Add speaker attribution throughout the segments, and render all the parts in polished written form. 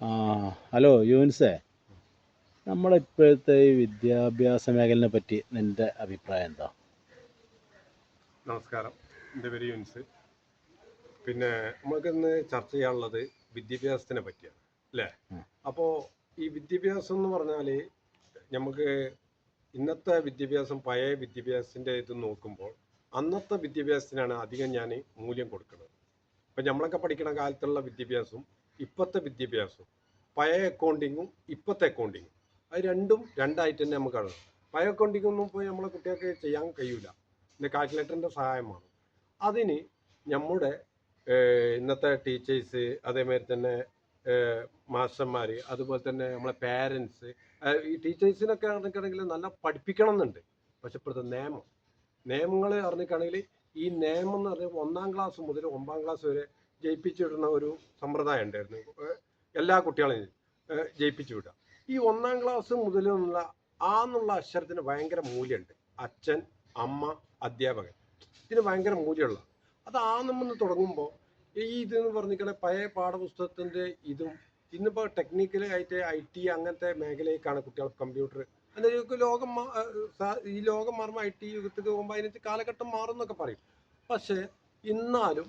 Speaker 1: ആ ഹലോ യൂൻസേ, നമ്മുടെ ഇപ്പോഴത്തെ ഈ വിദ്യാഭ്യാസ മേഖലയെ പറ്റി നിൻ്റെ അഭിപ്രായം എന്താ?
Speaker 2: നമസ്കാരം, എൻ്റെ പേര് യുൻസ്. പിന്നെ നമുക്കിന്ന് ചർച്ച ചെയ്യാനുള്ളത് വിദ്യാഭ്യാസത്തിനെ പറ്റിയാണ്, അല്ലേ?
Speaker 1: ഉം.
Speaker 2: അപ്പോൾ ഈ വിദ്യാഭ്യാസം എന്ന് പറഞ്ഞാൽ നമുക്ക് ഇന്നത്തെ വിദ്യാഭ്യാസം പഴയ വിദ്യാഭ്യാസത്തിൻ്റെ ഇത് നോക്കുമ്പോൾ അന്നത്തെ വിദ്യാഭ്യാസത്തിനാണ് അധികം ഞാൻ മൂല്യം കൊടുക്കുന്നത്. ഇപ്പം നമ്മളൊക്കെ പഠിക്കുന്ന കാലത്തുള്ള വിദ്യാഭ്യാസവും ഇപ്പോഴത്തെ വിദ്യാഭ്യാസവും, പഴയ അക്കൗണ്ടിങ്ങും ഇപ്പോഴത്തെ അക്കൗണ്ടിങ്ങും, അത് രണ്ടും രണ്ടായിട്ട് തന്നെ നമുക്ക് കാണാം. പഴയ അക്കൗണ്ടിങ് ഒന്നും പോയി നമ്മളെ കുട്ടികൾക്ക് ചെയ്യാൻ കഴിയില്ല. പിന്നെ കാൽക്കുലേറ്ററിൻ്റെ സഹായമാണ് അതിന്. നമ്മുടെ ഇന്നത്തെ ടീച്ചേഴ്സ്, അതേമാതിരി തന്നെ മാസ്റ്റർമാർ, അതുപോലെ തന്നെ നമ്മളെ പാരൻസ്, ഈ ടീച്ചേഴ്സിനൊക്കെ അറിഞ്ഞിട്ടാണെങ്കിൽ നല്ല പഠിപ്പിക്കണം എന്നുണ്ട്. പക്ഷെ ഇപ്പോഴത്തെ നിയമങ്ങൾ അറിഞ്ഞിട്ടാണെങ്കിൽ ഈ നിയമം എന്ന് പറഞ്ഞാൽ 1-ാം ക്ലാസ് മുതൽ 9-ാം ക്ലാസ് വരെ ജയിപ്പിച്ചിടുന്ന ഒരു സമ്പ്രദായം ഉണ്ടായിരുന്നു. എല്ലാ കുട്ടികളെയും ജയിപ്പിച്ചു വിടുക. ഈ 1-ാം ക്ലാസ് മുതലുള്ള എന്നുള്ള അക്ഷരത്തിന് ഭയങ്കര മൂല്യമുണ്ട്. അച്ഛൻ, അമ്മ, അധ്യാപകൻ, ഇതിന് ഭയങ്കര മൂല്യമുള്ള അത് നമ്മന്ന് തുടങ്ങുമ്പോൾ ഈ ഇതെന്ന് പറഞ്ഞിരിക്കണ പഴയ പാഠപുസ്തകത്തിൻ്റെ ഇതും ഇന്നിപ്പോൾ ടെക്നിക്കലായിട്ട് IT അങ്ങനത്തെ മേഖലയിലേക്കാണ് കുട്ടികൾ. കമ്പ്യൂട്ടർ എന്താ ലോകം ഈ ലോകം മാറുമ്പോൾ IT യുഗത്തേക്ക് പോകുമ്പോൾ അതിനകത്ത് കാലഘട്ടം മാറും എന്നൊക്കെ പറയും. പക്ഷേ എന്നാലും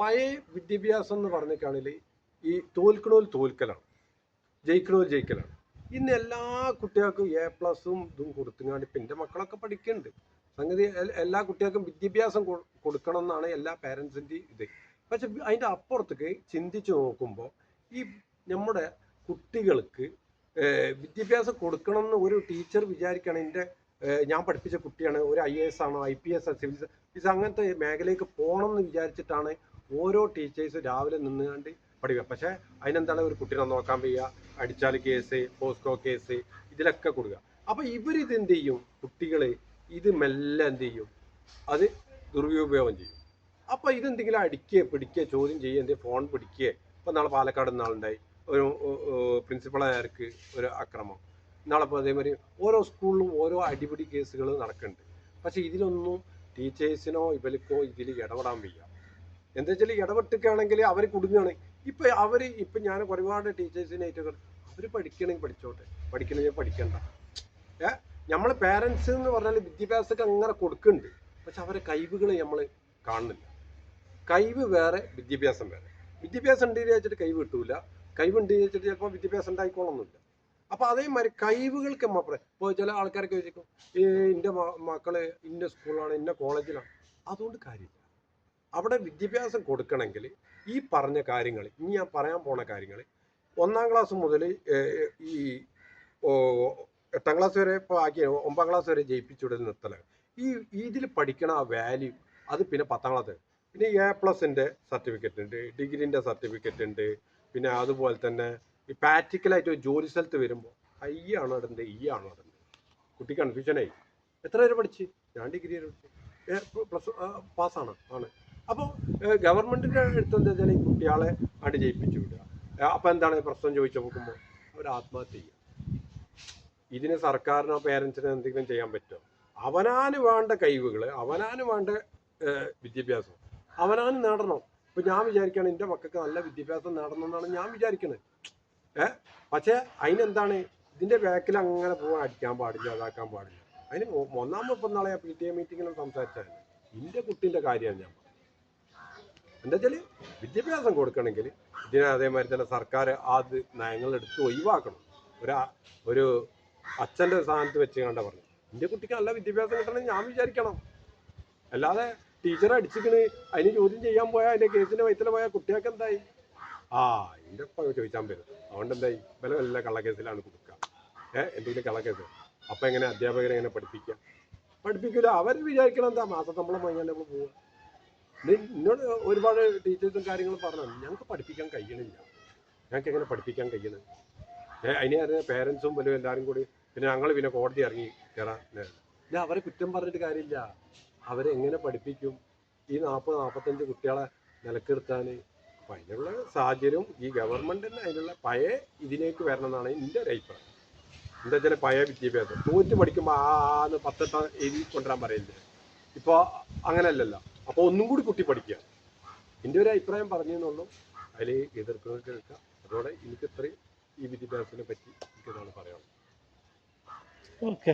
Speaker 2: പഴയ വിദ്യാഭ്യാസം എന്ന് പറഞ്ഞിട്ടാണെങ്കിൽ ഈ തോൽക്കലാണ്, ജയിക്കലാണ്. ഇന്ന് എല്ലാ കുട്ടികൾക്കും A+ ഇതും കൊടുത്തുങ്ങാണ്ട് ഇപ്പം എൻ്റെ മക്കളൊക്കെ പഠിക്കുന്നുണ്ട്. സംഗതി എല്ലാ കുട്ടികൾക്കും വിദ്യാഭ്യാസം കൊടുക്കണം എന്നാണ് എല്ലാ പാരൻസിൻ്റെ ഇത്. പക്ഷെ അതിൻ്റെ അപ്പുറത്തേക്ക് ചിന്തിച്ച് നോക്കുമ്പോൾ ഈ നമ്മുടെ കുട്ടികൾക്ക് വിദ്യാഭ്യാസം കൊടുക്കണം എന്ന് ഒരു ടീച്ചർ വിചാരിക്കുകയാണ്. ഞാൻ പഠിപ്പിച്ച കുട്ടിയാണ് ഒരു IAS ആണോ IPS സിവിൽ സർവീസ് അങ്ങനത്തെ മേഖലയ്ക്ക് പോകണം എന്ന് വിചാരിച്ചിട്ടാണ് ഓരോ ടീച്ചേഴ്സ് രാവിലെ നിന്നുകൊണ്ട് പഠിക്കുക. പക്ഷേ അതിനെന്താണ് ഒരു കുട്ടീനെ നോക്കാൻ വയ്യ, അടിച്ചാൽ കേസ്, പോസ്കോ കേസ്, ഇതിലൊക്കെ കൊടുക്കുക. അപ്പോൾ ഇവരിത് എന്ത് ചെയ്യും? കുട്ടികൾ ഇത് മെല്ലെ എന്ത് ചെയ്യും? അത് ദുരുപയോഗം ചെയ്യും. അപ്പോൾ ഇതെന്തെങ്കിലും അടിക്കുക, പിടിക്കുക, ചോദ്യം ചെയ്യുക, എന്തെങ്കിലും ഫോൺ പിടിക്കുക. ഇപ്പം നാളെ പാലക്കാട് നാളുണ്ടായി ഒരു പ്രിൻസിപ്പളായർക്ക് ഒരു അക്രമം. നാളെപ്പോൾ അതേമാതിരി ഓരോ സ്കൂളിലും ഓരോ അടിപിടി കേസുകൾ നടക്കുന്നുണ്ട്. പക്ഷേ ഇതിലൊന്നും ടീച്ചേഴ്സിനോ ഇവർക്കോ ഇതിൽ ഇടപെടാൻ വയ്യ. എന്താ വെച്ചാൽ ഇടപെട്ടിക്കുകയാണെങ്കിൽ അവർ കുടുങ്ങുകയാണ്. ഇപ്പം ഞാൻ ഒരുപാട് ടീച്ചേഴ്സിനായിട്ട് അവർ പഠിക്കണമെങ്കിൽ പഠിച്ചോട്ടെ, പഠിക്കണമെങ്കിൽ പഠിക്കണ്ട. നമ്മൾ പാരൻസ് എന്ന് പറഞ്ഞാൽ വിദ്യാഭ്യാസമൊക്കെ അങ്ങനെ കൊടുക്കുന്നുണ്ട്. പക്ഷെ അവരെ കഴിവുകൾ നമ്മൾ കാണുന്നില്ല. കഴിവ് വേറെ, വിദ്യാഭ്യാസം വേറെ. വിദ്യാഭ്യാസം ഉണ്ട് വെച്ചിട്ട് കഴിവ് കിട്ടൂല, കഴിവുണ്ട് വെച്ചിട്ട് ചിലപ്പോൾ വിദ്യാഭ്യാസം ഉണ്ടായിക്കോളൊന്നുമില്ല. അപ്പോൾ അതേമാതിരി കഴിവുകൾക്ക് ഇപ്പോൾ ചില ആൾക്കാരൊക്കെ ചോദിക്കും എൻ്റെ മക്കള് ഇന്ന സ്കൂളാണ്, ഇന്ന കോളേജിലാണ്. അതുകൊണ്ട് കാര്യമില്ല. അവിടെ വിദ്യാഭ്യാസം കൊടുക്കണമെങ്കിൽ ഈ പറഞ്ഞ കാര്യങ്ങൾ, ഇനി ഞാൻ പറയാൻ പോണ കാര്യങ്ങൾ 1-ാം ക്ലാസ് മുതൽ ഈ 8-ാം ക്ലാസ് വരെ ഇപ്പോൾ ആക്കി 9-ാം ക്ലാസ് വരെ ജയിപ്പിച്ചുവിടൽ നിർത്തലാണ്. ഇതിൽ പഠിക്കണ ആ വാല്യൂ അത് പിന്നെ 10-ാം ക്ലാസ്. പിന്നെ A+ൻ്റെ സർട്ടിഫിക്കറ്റ് ഉണ്ട്, ഡിഗ്രീൻ്റെ സർട്ടിഫിക്കറ്റ് ഉണ്ട്. പിന്നെ അതുപോലെ തന്നെ ഈ പ്രാക്ടിക്കലായിട്ട് ജോലി സ്ഥലത്ത് വരുമ്പോൾ I ആണോ ഇടേണ്ടത് E ആണോ ഇടേണ്ടത്? കുട്ടി കൺഫ്യൂഷനായി. എത്ര വരെ പഠിച്ച്? ഞാൻ ഡിഗ്രി വരെ പഠിച്ചു, പ്ലസ് പാസ്സാണ് ആണ്. അപ്പോൾ ഗവൺമെൻറ്റിൻ്റെ അടുത്ത് എന്താ വെച്ചാൽ ഈ കുട്ടികളെ അടി ജയിപ്പിച്ചു വിടുക. അപ്പോൾ എന്താണ് പ്രശ്നം ചോദിച്ചു നോക്കുമ്പോൾ അവർ ആത്മഹത്യ ചെയ്യുക. ഇതിന് സർക്കാരിനോ പേരൻസിനോ എന്തെങ്കിലും ചെയ്യാൻ പറ്റുമോ? അവനാന് വേണ്ട കഴിവുകൾ, അവനാന് വേണ്ട വിദ്യാഭ്യാസം അവനാന് നേടണം. ഇപ്പം ഞാൻ വിചാരിക്കുകയാണ് എൻ്റെ മക്കൾക്ക് നല്ല വിദ്യാഭ്യാസം നേടണം എന്നാണ് ഞാൻ വിചാരിക്കുന്നത്. പക്ഷേ അതിനെന്താണ് ഇതിൻ്റെ ബാക്കിൽ അങ്ങനെ പോകാൻ, അടിക്കാൻ പാടില്ല, അതാക്കാൻ പാടില്ല. അതിന് ഇപ്പം നാളെ PTA മീറ്റിങ്ങിലും സംസാരിച്ചാൽ എൻ്റെ കുട്ടീൻ്റെ കാര്യമാണ് ഞാൻ. എന്താ വെച്ചാൽ വിദ്യാഭ്യാസം കൊടുക്കണമെങ്കിൽ ഇതിനെ അതേമാതിരി തന്നെ സർക്കാർ അത് നയങ്ങളെടുത്ത് ഒഴിവാക്കണം. ഒരു അച്ഛൻ്റെ സ്ഥാനത്ത് വെച്ച് കണ്ട പറഞ്ഞു എൻ്റെ കുട്ടിക്ക് നല്ല വിദ്യാഭ്യാസം കിട്ടണമെങ്കിൽ ഞാൻ വിചാരിക്കണം. അല്ലാതെ ടീച്ചറെ അടിച്ചിക്കണ് അതിന് ചോദ്യം ചെയ്യാൻ പോയാൽ അതിൻ്റെ കേസിൻ്റെ വയറ്റിൽ പോയാൽ കുട്ടികൾക്ക് എന്തായി? എൻ്റെ ഇപ്പം ചോദിച്ചാൽ വരും. അതുകൊണ്ട് എന്തായി? വല്ല കള്ളക്കേസിലാണ് കൊടുക്കുക, എന്തെങ്കിലും കള്ളക്കേസ്. അപ്പം എങ്ങനെ അധ്യാപകരെ എങ്ങനെ പഠിപ്പിക്കില്ല. അവർ വിചാരിക്കണം എന്താ മാസശമ്പളം വാങ്ങിയാൽ നമ്മൾ പോവുക. എന്നോട് ഒരുപാട് ടീച്ചേഴ്സും കാര്യങ്ങളും പറഞ്ഞു ഞങ്ങൾക്ക് പഠിപ്പിക്കാൻ കഴിയണില്ല. ഞങ്ങൾക്ക് എങ്ങനെ പഠിപ്പിക്കാൻ കഴിയണം? അതിനെ പേരൻസും വല്ലതും എല്ലാവരും കൂടി പിന്നെ ഞങ്ങൾ പിന്നെ കോടതി ഇറങ്ങി കയറാൻ. അവരെ കുറ്റം പറഞ്ഞിട്ട് കാര്യമില്ല. അവരെങ്ങനെ പഠിപ്പിക്കും? ഈ 40-45 കുട്ടികളെ നിലക്കിർത്താൻ. അപ്പം അതിനുള്ള സാഹചര്യം ഈ ഗവൺമെൻറ് തന്നെ അതിനുള്ള പഴയ ഇതിലേക്ക് വരണം എന്നാണ് എൻ്റെ ഒരു അഭിപ്രായം. എന്താ വെച്ചാൽ പഴയ വിദ്യാഭ്യാസം തോറ്റ് പഠിക്കുമ്പോൾ 10 എഴുതി കൊണ്ടുവരാൻ പറയില്ലേ. ഇപ്പോൾ അങ്ങനെയല്ലല്ലോ. അപ്പോൾ ഒന്നും കൂടി കുട്ടി പഠിക്കുക. എൻ്റെ ഒരു അഭിപ്രായം പറഞ്ഞെന്നുള്ളൂ. അതിൽ എതിർക്കുന്നവർക്ക് കേൾക്കുക. അതോടെ എനിക്ക് ഇത്രയും ഈ വിദ്യാഭ്യാസത്തിനെ പറ്റി എനിക്കതാണ് പറയാനുള്ളത്.
Speaker 1: ഓക്കെ.